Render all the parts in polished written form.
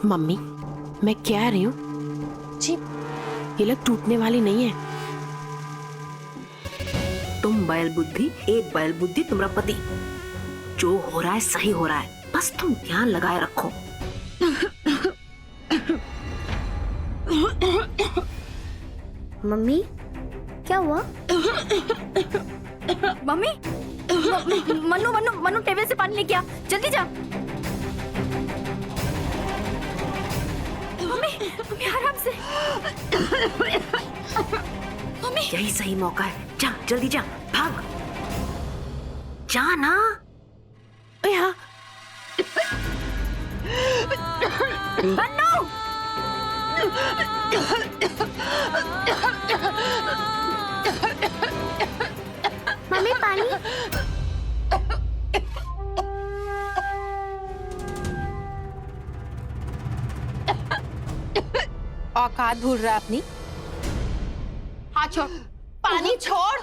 Mummy, मैं कह रही हूँ जी। ये लोग टूटने वाली नहीं है। तुम बैल बुद्धि, एक बैल बुद्धि तुम्हारा पति। जो हो रहा है सही हो रहा है, बस तुम ध्यान लगाए रखो। मम्मी क्या हुआ? मम्मी, मन्नू मन्नू मन्नू टेबल से पानी लेके आ, जल्दी जा। मम्मी, मम्मी आराम से। मम्मी, यही सही मौका है, जा जल्दी जा, भाग जा ना। यहाँ मन्नू। मम्मी पानी। औकात भूल रहा अपनी। हाथ छोड़, पानी छोड़।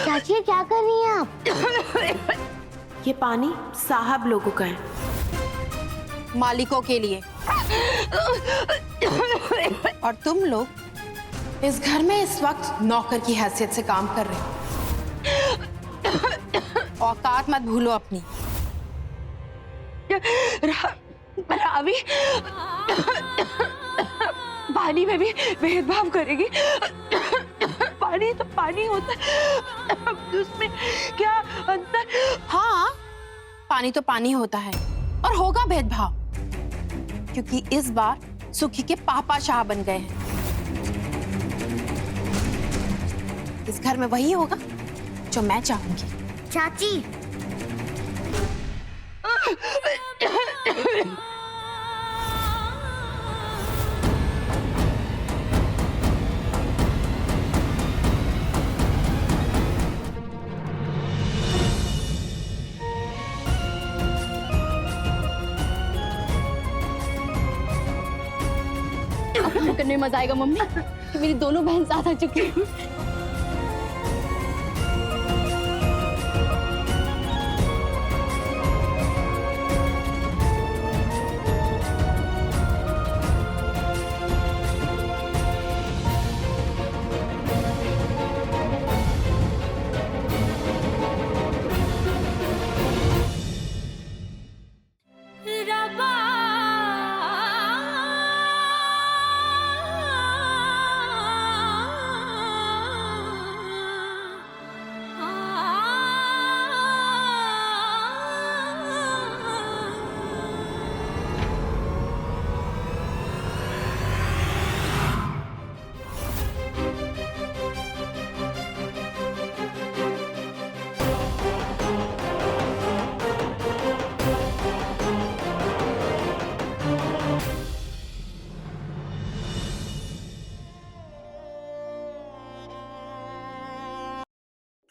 चाची क्या कर रही हैं आप? ये पानी साहब लोगों का है। मालिकों के लिए। और तुम लोग इस घर में इस वक्त नौकर की हैसियत से काम कर रहे हो। औकात मत भूलो अपनी। रावी पानी में भी भेदभाव करेगी। पानी तो पानी होता है, उसमें क्या अंतर? हाँ, पानी तो पानी होता है और होगा भेदभाव, क्योंकि इस बार सुखी के पापा शाह बन गए हैं। इस घर में वही होगा जो मैं चाहूंगी। चाची करने में मजा आएगा मम्मी, कि मेरी दोनों बहन साथ आ चुकी हैं।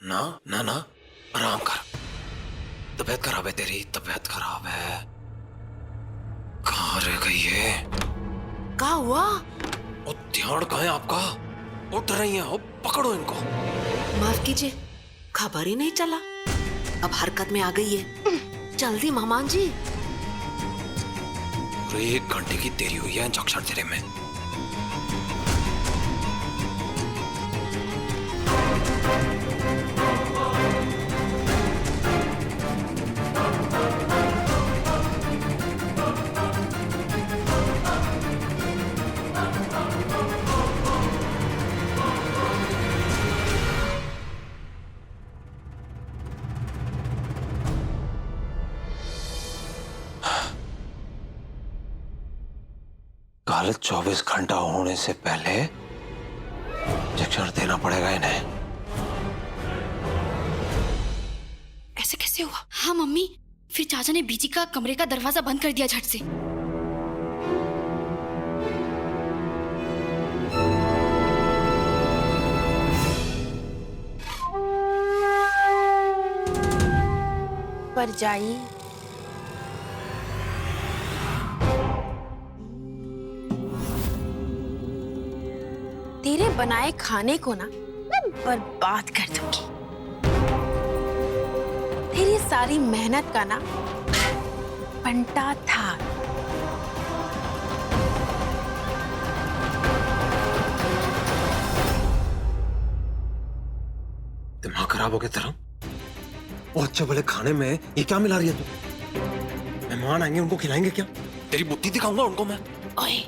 ना ना ना, आराम कर। तबीयत खराब है तेरी, तबीयत खराब है। कहाँ रह गई है? क्या हुआ? ओ ध्यान कहाँ है आपका? उठ रही हैं, ओ पकड़ो इनको। माफ कीजिए, खबर ही नहीं चला। अब हरकत में आ गई है। जल्दी मेहमान जी। पूरे 1 घंटे की देरी हुई है इंजेक्शन तेरे में। कल 24 घंटा होने से पहले इंजेक्शन देना पड़ेगा इन्हें। ऐसे कैसे हुआ? हाँ मम्मी, फिर चाचा ने बीजी का कमरे का दरवाजा बंद कर दिया झट से। पर जाई तेरे बनाए खाने को ना मैं बर्बाद कर दूंगी। तेरी सारी मेहनत का ना घंटा था। दिमाग खराब हो गया तेरा? वो अच्छे भले खाने में ये क्या मिला रही है तू? मेहमान आएंगे, उनको खिलाएंगे क्या? तेरी बुद्धि दिखाऊंगा उनको मैं। ओए,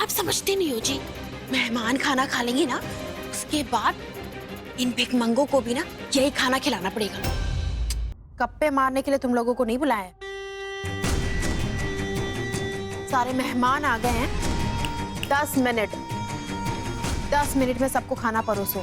आप समझते नहीं हो जी। मेहमान खाना खा लेंगे ना, उसके बाद इन भिखमंगों को भी ना यही खाना खिलाना पड़ेगा। गप्पे मारने के लिए तुम लोगों को नहीं बुलाया। सारे मेहमान आ गए हैं। 10 मिनट में सबको खाना परोसो।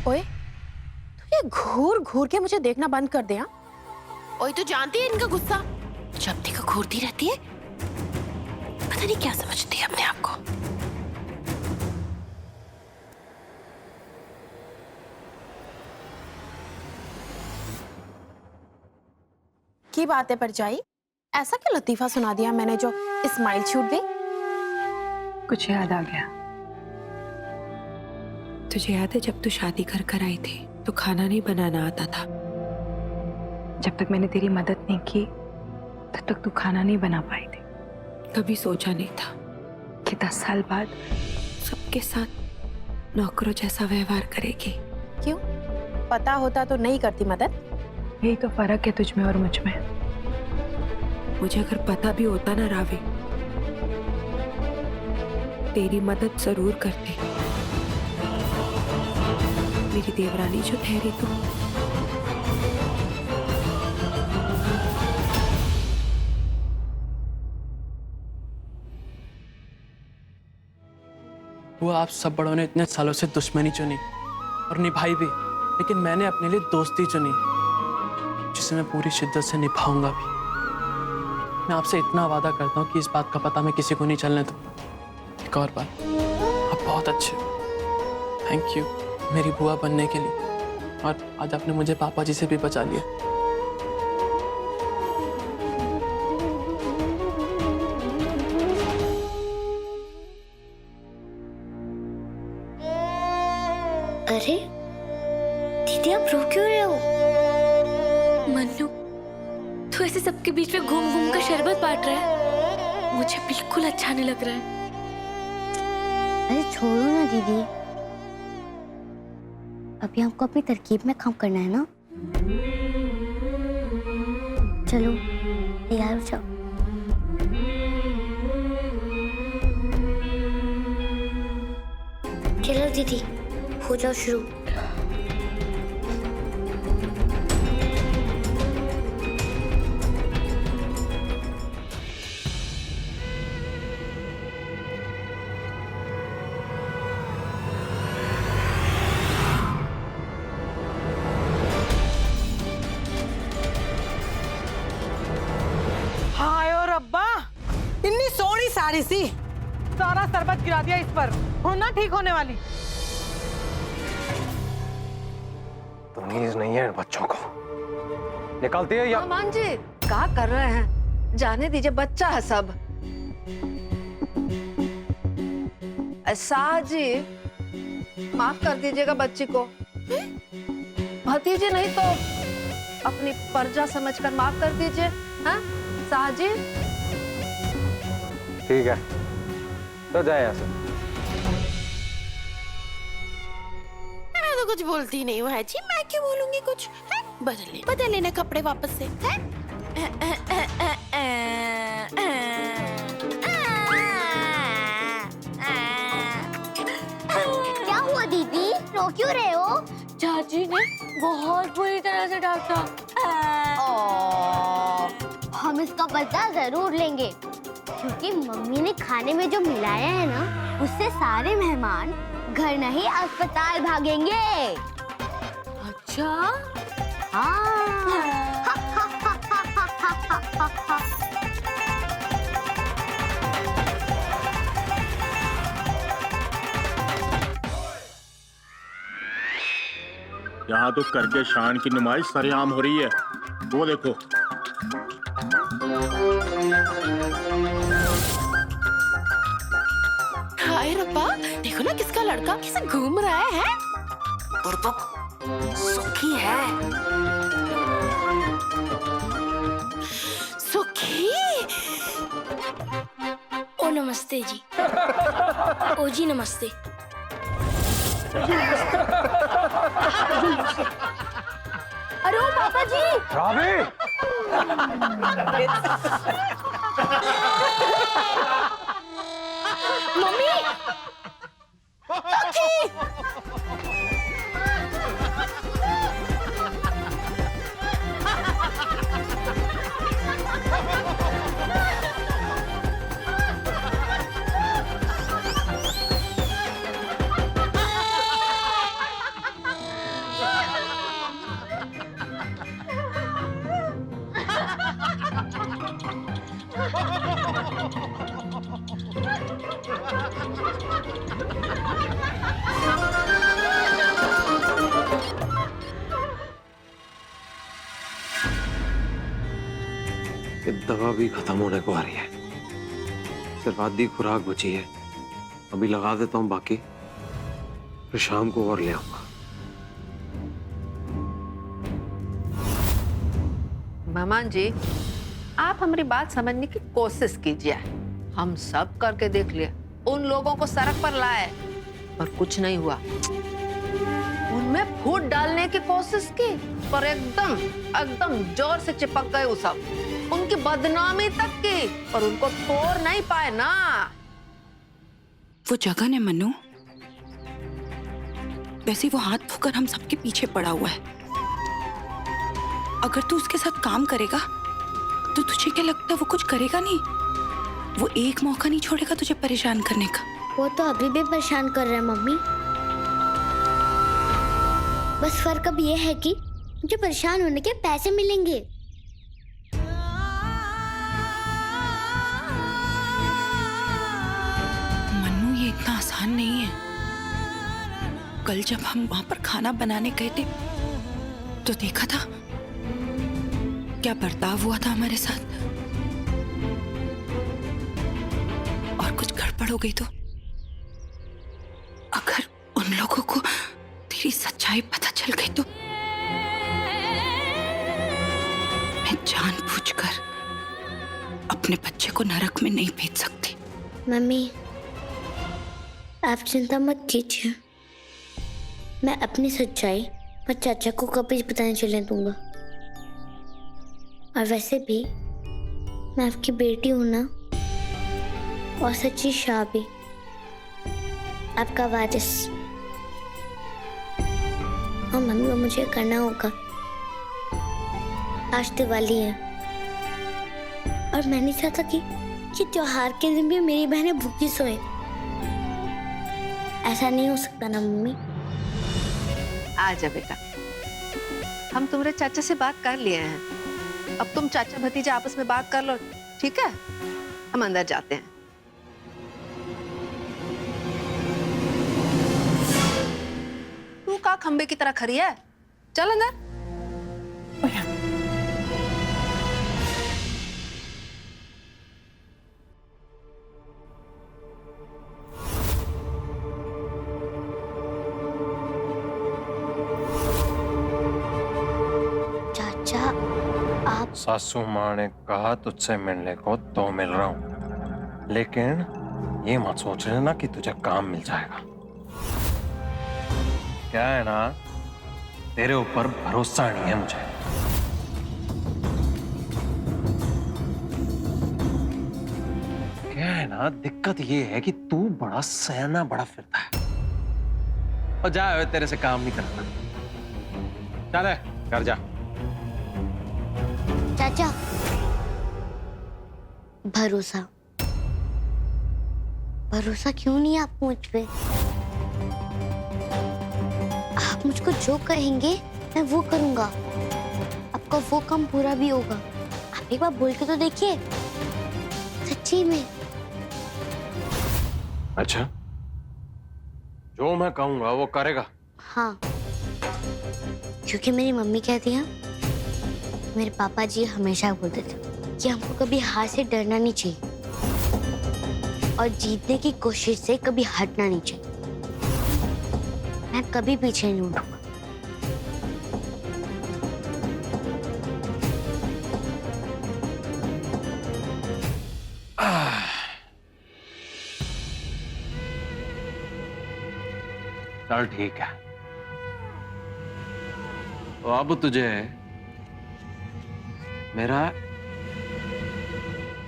ओए, तू ये घूर घूर के मुझे देखना बंद कर दे। हाँ, ओए तो जानती है इनका गुस्सा, जब देखो घूरती रहती है। पता नहीं क्या समझती है अपने आप को। की बातें पर जाई, ऐसा क्या लतीफा सुना दिया मैंने जो स्माइल छूट गई? कुछ याद आ गया। तुझे याद है जब तू शादी कर आई थी तो खाना नहीं बनाना आता था? जब तक मैंने तेरी मदद नहीं की तब तक तू खाना नहीं बना पाई थी। कभी सोचा नहीं था कि 10 साल बाद सबके साथ नौकरों जैसा व्यवहार करेगी। क्यों? पता होता तो नहीं करती मदद? यही तो फर्क है तुझ में और मुझ में। मुझे अगर पता भी होता ना रावी, तेरी मदद जरूर करती। मेरी देवरानी जो ठहरी तू। वो आप सब बड़ों ने इतने सालों से दुश्मनी चुनी और निभाई भी, लेकिन मैंने अपने लिए दोस्ती चुनी जिसे मैं पूरी शिद्दत से निभाऊंगा भी। मैं आपसे इतना वादा करता हूँ कि इस बात का पता मैं किसी को नहीं चलने दूँ। एक और बात, आप बहुत अच्छे हो। थैंक यू मेरी बुआ बनने के लिए, और आज आपने मुझे पापा जी से भी बचा लिया। अरे दीदी, आप रो क्यों रहे हो? मन्नू, तू ऐसे सबके बीच में घूम घूम कर शरबत बांट रहा है, मुझे बिल्कुल अच्छा नहीं लग रहा है। अरे छोड़ो ना दीदी, अभी हमको अपनी तरकीब में काम करना है ना। चलो तैयार हो जाओ। चलो दीदी, हो जाओ शुरू। हाय और अब्बा, इतनी सोहनी साड़ी सी, सारा शरबत गिरा दिया इस पर। होना ठीक होने वाली। तमीज नहीं है बच्चों को। निकालती है या मामान जी क्या कर रहे हैं? जाने दीजिए, बच्चा है सब। शाह जी माफ कर दीजिएगा बच्ची को। भतीजी नहीं तो अपनी प्रजा समझकर माफ कर दीजिए। हाँ शाह जी? ठीक है तो जाए यहाँ से। मैं तो कुछ बोलती नहीं हूँ है जी, मैं क्यों बोलूंगी कुछ? है? बदल लेना कपड़े वापस से। है? क्या हुआ दीदी, रो क्यों रहे हो? चाची ने बहुत बुरी तरह से डांटा। हम इसका बदला जरूर लेंगे, क्योंकि मम्मी ने खाने में जो मिलाया है ना, उससे सारे मेहमान घर नहीं अस्पताल भागेंगे। अच्छा? हाँ। यहाँ तो करके शान की नुमाइश सरेआम हो रही है। वो देखो। हाय रब्बा, देखो ना किसका लड़का कैसे घूम रहा है? बुड़बक सुखी है। सुखी? ओ नमस्ते जी। ओ जी नमस्ते। अरे ओ पापा जी। मम्मी! ये दवा भी खत्म होने को आ रही है, सिर्फ आधी खुराक बची है। अभी लगा देता हूँ बाकी, फिर शाम को और ले आऊंगा। मेहमान जी, आप हमारी बात समझने की कोशिश कीजिए। हम सब करके देख लिए, उन लोगों को सड़क पर लाए पर कुछ नहीं हुआ। उनमें फूट डालने की कोशिश की पर एकदम जोर से चिपक गए वो सब। उनकी बदनामी तक की पर उनको तोड़ नहीं पाए ना। वो जगन है मनु, वैसे वो हाथ धोकर हम सबके पीछे पड़ा हुआ है। अगर तू उसके साथ काम करेगा तो तुझे क्या लगता है वो कुछ करेगा नहीं? वो एक मौका नहीं छोड़ेगा तुझे परेशान करने का। वो तो अभी भी परेशान कर रहे हैं मम्मी। बस फर्क अब ये है कि मुझे परेशान होने के पैसे मिलेंगे। मन्नू, ये इतना आसान नहीं है। कल जब हम वहां पर खाना बनाने गए थे तो देखा था क्या बर्ताव हुआ था हमारे साथ। और कुछ गड़बड़ हो गई तो अगर उन लोगों को तेरी सच्चाई पता चल गई तो मैं जानबूझकर अपने बच्चे को नरक में नहीं भेज सकती। मम्मी, आप चिंता मत कीजिए। मैं अपनी सच्चाई पर चाचा को कभी पता नहीं चलने दूंगा। और वैसे भी मैं आपकी बेटी हूं ना, और सच्ची शाह भी, आपका वारिस। और मम्मी को मुझे करना होगा। आज दिवाली है और मैं नहीं चाहता कि त्योहार के दिन भी मेरी बहनें भूखी सोए। ऐसा नहीं हो सकता ना मम्मी। आजा बेटा, हम तुम्हारे चाचा से बात कर लिए हैं। अब तुम चाचा भतीजा आपस में बात कर लो, ठीक है? हम अंदर जाते हैं। तू का खंबे की तरह खड़ी है? चल अंदर। सासू माँ ने कहा तुझसे मिलने को तो मिल रहा हूं, लेकिन ये मत सोच लेना कि तुझे काम मिल जाएगा। क्या है ना, तेरे ऊपर भरोसा नहीं है मुझे। क्या है ना, दिक्कत ये है कि तू बड़ा सयाना बड़ा फिरता है और जा तेरे से काम नहीं करना। चल घर जा। चाचा, भरोसा भरोसा क्यों नहीं आपको मुझ पे? आप मुझको जो कहेंगे मैं वो करूंगा। आपका वो काम पूरा भी होगा। आप एक बार बोल के तो देखिए, सच्ची में। अच्छा, जो मैं कहूंगा वो करेगा? हाँ, क्योंकि मेरी मम्मी कहती है, मेरे पापा जी हमेशा बोलते थे कि हमको कभी हार से डरना नहीं चाहिए और जीतने की कोशिश से कभी हटना नहीं चाहिए। मैं कभी पीछे नहीं हटूंगा। चल ठीक है, तो अब तुझे मेरा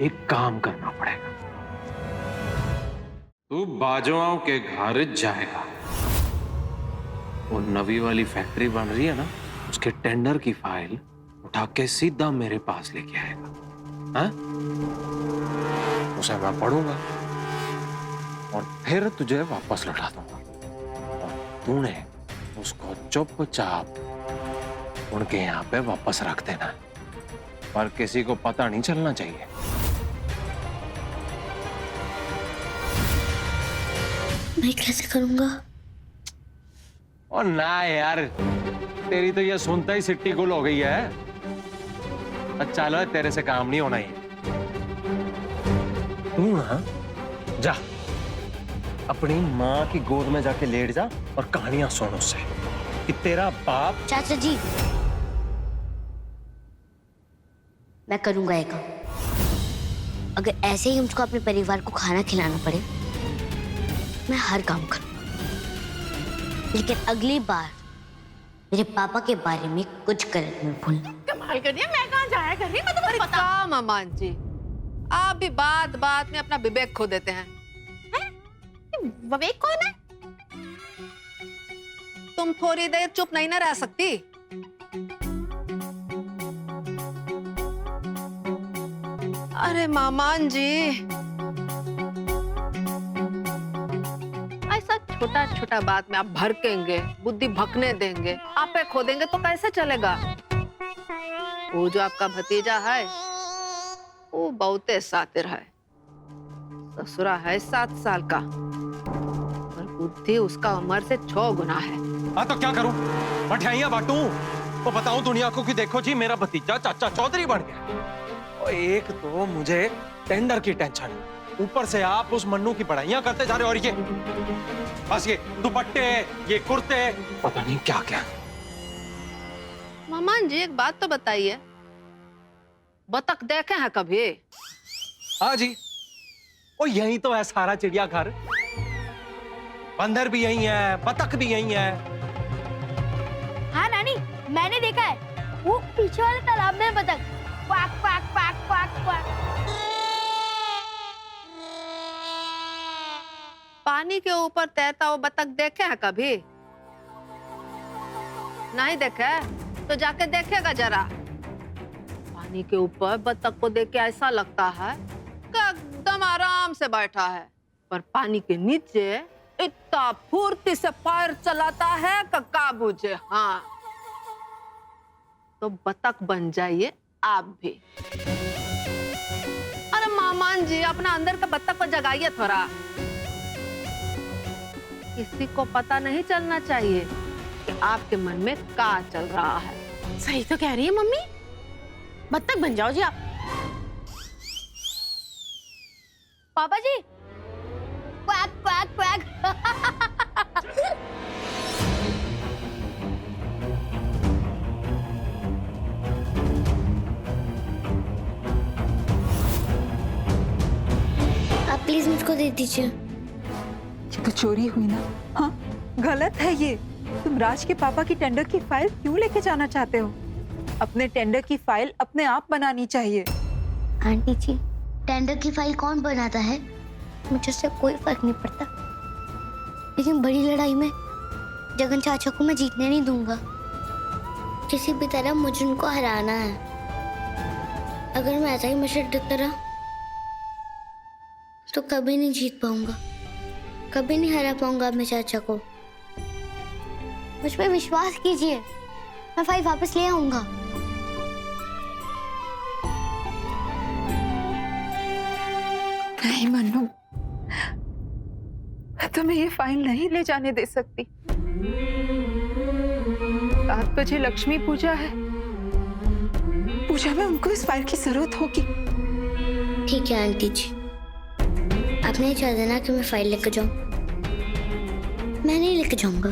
एक काम करना पड़ेगा। तू बाजवाओं के घर जाएगा, वो नवी वाली फैक्ट्री बन रही है ना, उसके टेंडर की फाइल उठा के सीधा मेरे पास लेके आएगा। हाँ? उसे मैं पढ़ूंगा और फिर तुझे वापस लौटा दूंगा। और तूने उसको चुपचाप उनके यहाँ पे वापस रख देना, पर किसी को पता नहीं चलना चाहिए। मैं कैसे करूंगा? और ना यार, तेरी तो ये सुनता ही सिट्टी गुल हो गई है। अच्छा लो, तेरे से काम नहीं होना ही। तू ना जा अपनी माँ की गोद में जाके लेट जा और कहानियां सुन उससे कि तेरा बाप। चाचा जी, मैं करूंगा ये काम। अगर ऐसे ही मुझको अपने परिवार को खाना खिलाना पड़े, मैं हर काम करूंगा। लेकिन अगली बार मेरे पापा के बारे में कुछ गलत मत भूलना। कमाल कर दिया, मैं कहाँ जाया कर रही, मैं तुम्हारी पता। ममान जी, आप भी बात बात में अपना विवेक खो देते हैं। विवेक कौन है? तुम थोड़ी देर चुप नहीं ना रह सकती? अरे मामान जी, ऐसा छोटा छोटा बात में आप भड़केंगे, बुद्धि भकने देंगे, आपे खो देंगे तो कैसे चलेगा? वो जो आपका भतीजा है वो बहुते सातिर है, ससुरा है 7 साल का, और बुद्धि उसका उम्र से 6 गुना है। हाँ तो क्या करूं? मठियाइयां बांटूं? तो बताऊं दुनिया को कि देखो जी, मेरा भतीजा चाचा चौधरी बन गया। और एक तो मुझे टेंडर की टेंशन, ऊपर से आप उस मन्नू की बड़ाइयां करते जा रहे हो, और ये बस ये दुपट्टे, ये कुर्ते, पता नहीं क्या क्या। मामान जी, एक बात तो बताइए, बतख देखे हैं कभी? हाँ जी, वो यही तो है सारा चिड़ियाघर। बंदर भी यही है, बतख भी यही है। हाँ नानी, मैंने देखा है, वो पीछे वाले तालाब में बतख quack quack quack quack quack. पानी के ऊपर तैरता हुआ बतख देखे हैं कभी? नहीं देखे तो जाके देखेगा जरा। पानी के ऊपर बतख को देख के ऐसा लगता है कि एकदम आराम से बैठा है, पर पानी के नीचे इतना फुर्ती से पैर चलाता है कि का बुझे। हाँ, तो बतख बन जाइए आप भी। अरे मामान जी, अपना अंदर का बतख को जगाइए थोड़ा। किसी को पता नहीं चलना चाहिए कि आपके मन में क्या चल रहा है। सही तो कह रही है मम्मी, बत्तख बन जाओ जी आप। पापा जी, क्वाक क्वाक क्वाक। आप प्लीज मुझको दे दीजिए। ये तो चोरी हुई ना। हाँ, गलत है ये। तुम राज के पापा की टेंडर की फाइल क्यों लेके जाना चाहते हो? अपने टेंडर की फाइल अपने आप बनानी चाहिए। आंटी जी, टेंडर की फाइल कौन बनाता है, मुझे उससे कोई फर्क नहीं पड़ता, लेकिन बड़ी लड़ाई में जगन चाचा को मैं जीतने नहीं दूंगा। किसी भी तरह मुझे उनको हराना है। अगर मैं ऐसा ही मशर देता रहा तो कभी नहीं जीत पाऊंगा, कभी नहीं हरा पाऊंगा अपने चाचा को। मुझ पे विश्वास कीजिए, मैं फाइल वापस ले आऊंगा। नहीं मन्नू, मैं तुम्हें ये फाइल नहीं ले जाने दे सकती। 7 बजे लक्ष्मी पूजा है, पूजा में उनको इस फाइल की जरूरत होगी। ठीक है आंटी जी, आप नहीं चाह देना कि मैं फाइल लेकर जाऊं। मैं नहीं लेकर जाऊंगा।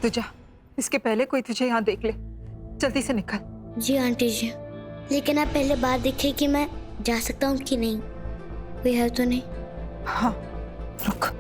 तू जा, इसके पहले कोई तुझे यहाँ देख ले। जल्दी से निकल। जी आंटी जी, लेकिन आप पहले बात देखिए कि मैं जा सकता हूँ कि नहीं, कोई है तो नहीं। हाँ, रुक।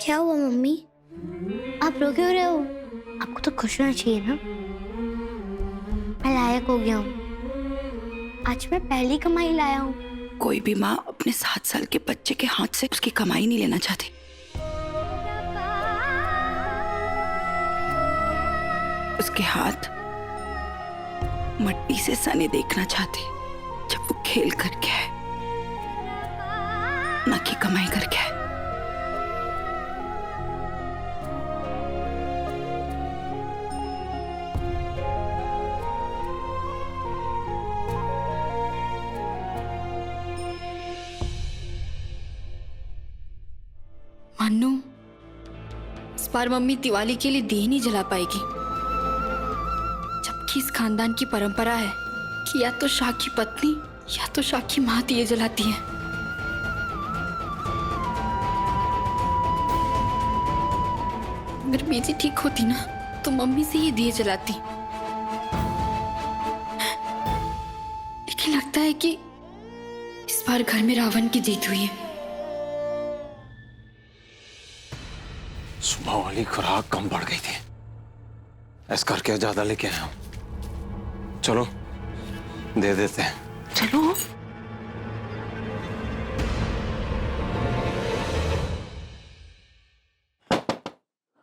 क्या हुआ मम्मी, आप रो क्यों रहे हो? आपको तो खुश होना चाहिए ना। मैं लायक हो गया हूँ, आज मैं पहली कमाई लाया हूँ। कोई भी माँ अपने 7 साल के बच्चे के हाथ से उसकी कमाई नहीं लेना चाहती। उसके हाथ मट्टी से सने देखना चाहती जब वो खेल करके आए, ना कि कमाई करके आए। मन्नू, इस बार मम्मी दिवाली के लिए दिए नहीं जला पाएगी, जबकि इस खानदान की परंपरा है कि या तो शाह की पत्नी या तो शाह की माँ दिए जलाती है। अगर बीजी ठीक होती ना तो मम्मी से ही दिए जलाती, लेकिन लगता है कि इस बार घर में रावण की जीत हुई है। सुबह वाली खुराक कम पड़ गई थी, ऐसा करके ज्यादा लेके आया हूं। चलो दे देते हैं। चलो।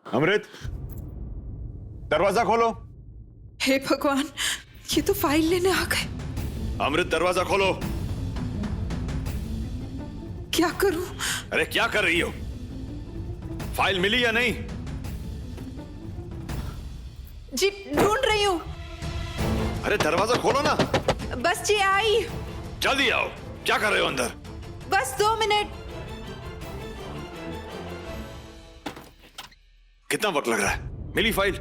अमृत, दरवाजा खोलो। हे भगवान, ये तो फाइल लेने आ गए। अमृत, दरवाजा खोलो। क्या करूं? अरे क्या कर रही हो? फाइल मिली या नहीं? जी ढूंढ रही हूँ। अरे दरवाजा खोलो ना। बस जी आई। जल्दी आओ। क्या कर रहे हो अंदर? बस 2 मिनट। कितना वक्त लग रहा है? मिली फाइल?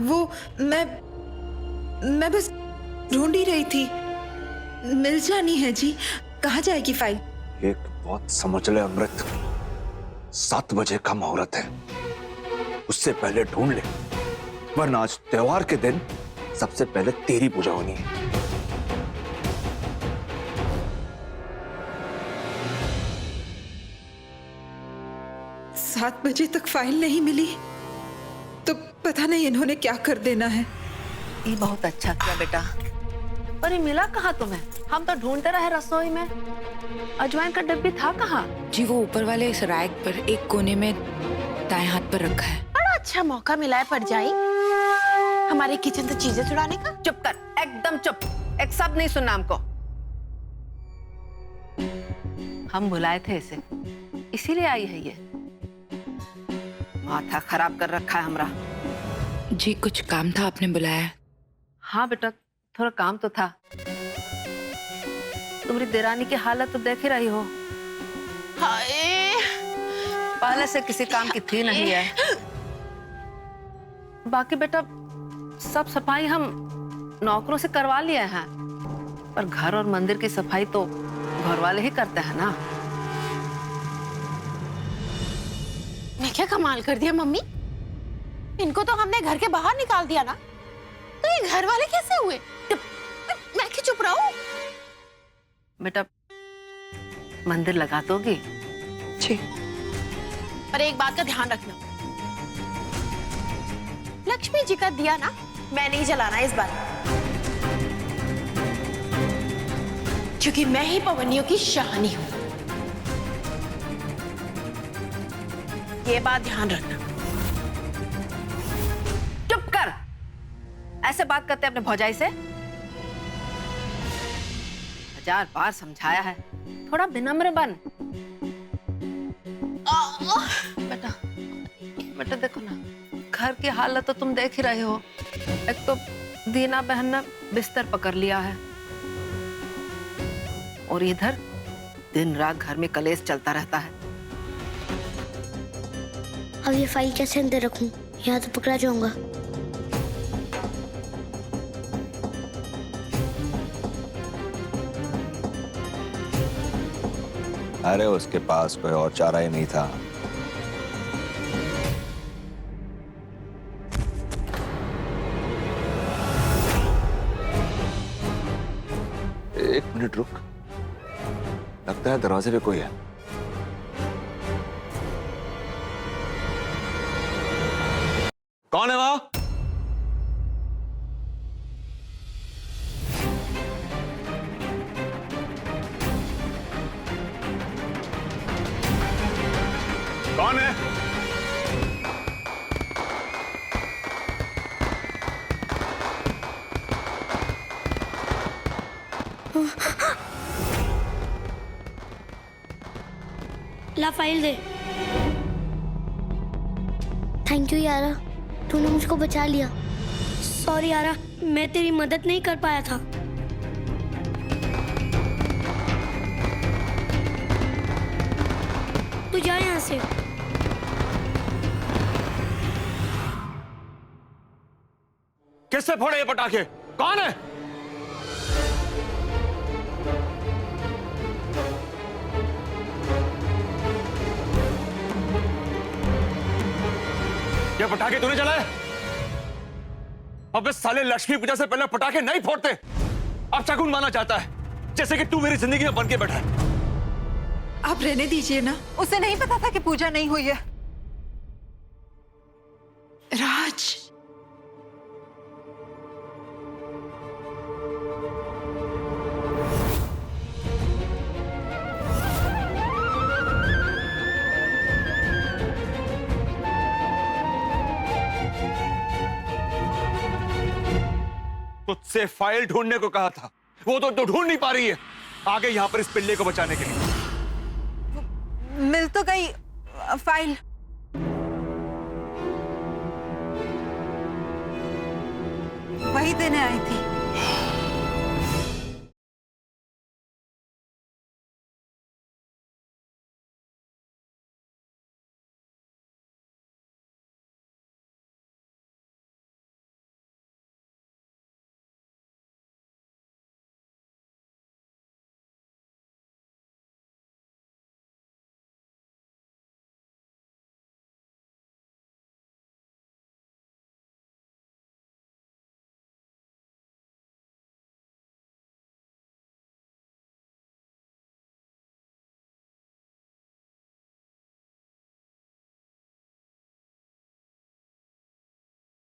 वो मैं बस ढूंढ ही रही थी, मिल जानी है जी। कहाँ जाएगी फाइल? एक बहुत समझ ले अमृत, 7 बजे का मुहूर्त है, उससे पहले ढूंढ ले, वरना आज त्योहार के दिन सबसे पहले तेरी पूजा होनी है। 7 बजे तक फाइल नहीं मिली तो पता नहीं इन्होंने क्या कर देना है। ये बहुत अच्छा किया बेटा। पर ये मिला कहाँ तुम्हें? हम तो ढूंढते रहे रसोई में। अजवाइन का डब्बी था कहाँ? जी वो ऊपर वाले इस रैक पर एक कोने में दाएं हाथ पर रखा है। बड़ा अच्छा मौका मिला है पर जाई हमारे किचन से चीजें चुराने का। चुप कर, एकदम चुप। एक शब्द नहीं सुनना हमको। हम बुलाए थे इसे, इसीलिए आई है ये। माथा खराब कर रखा है हमरा। जी कुछ काम था, आपने बुलाया? हाँ बेटा, थोड़ा काम तो था। तुम्हारी देरानी की हालत तो देख ही रही हो। हाय, पहले से किसी काम की थी नहीं है। बाकी बेटा सब सफाई हम नौकरों से करवा लिए हैं, पर घर और मंदिर की सफाई तो घर वाले ही करते हैं ना। मैं क्या कमाल कर दिया मम्मी, इनको तो हमने घर के बाहर निकाल दिया ना, तो ये घर वाले कैसे हुए? मैं क्यों चुप रहा हूँ? बेटा मंदिर लगा दोगी? जी। पर एक बात का ध्यान रखना, लक्ष्मी जी का दिया ना मैं नहीं जलाना इस बार, क्योंकि मैं ही पवनियों की शाहनी हूं। ये बात ध्यान रखना। चुप कर। ऐसे बात करते अपने भौजाई से? 1000 बार समझाया है, थोड़ा विनम्र बन। बेटा बेटा देखो ना, घर की हालत तो तुम देख ही रहे हो। एक तो दीना बहन ने बिस्तर पकड़ लिया है और इधर दिन रात घर में कलेश चलता रहता है। अब ये फाइल कैसे अंदर रखूं? यहाँ तो पकड़ा जाऊंगा। अरे उसके पास कोई और चारा ही नहीं था। एक मिनट रुक, लगता है दरवाजे पे कोई है। कौन है वहां? कौन है? ला फाइल दे। थैंक यू यारा, तूने मुझको बचा लिया। सॉरी यारा, मैं तेरी मदद नहीं कर पाया था। तू जा यहाँ से। किससे फोड़े ये पटाखे? कौन है? ये पटाखे तूने जलाए? अब इस साले लक्ष्मी पूजा से पहले पटाखे नहीं फोड़ते। अब शगुन माना जाता है, जैसे कि तू मेरी जिंदगी में बन के बैठा है। आप रहने दीजिए ना, उसे नहीं पता था कि पूजा नहीं हुई है। राज, तुझसे फाइल ढूंढने को कहा था, वो तो ढूंढ नहीं पा रही है। आगे यहां पर इस पिल्ले को बचाने के लिए। मिल तो गई फाइल। वही देने आई थी।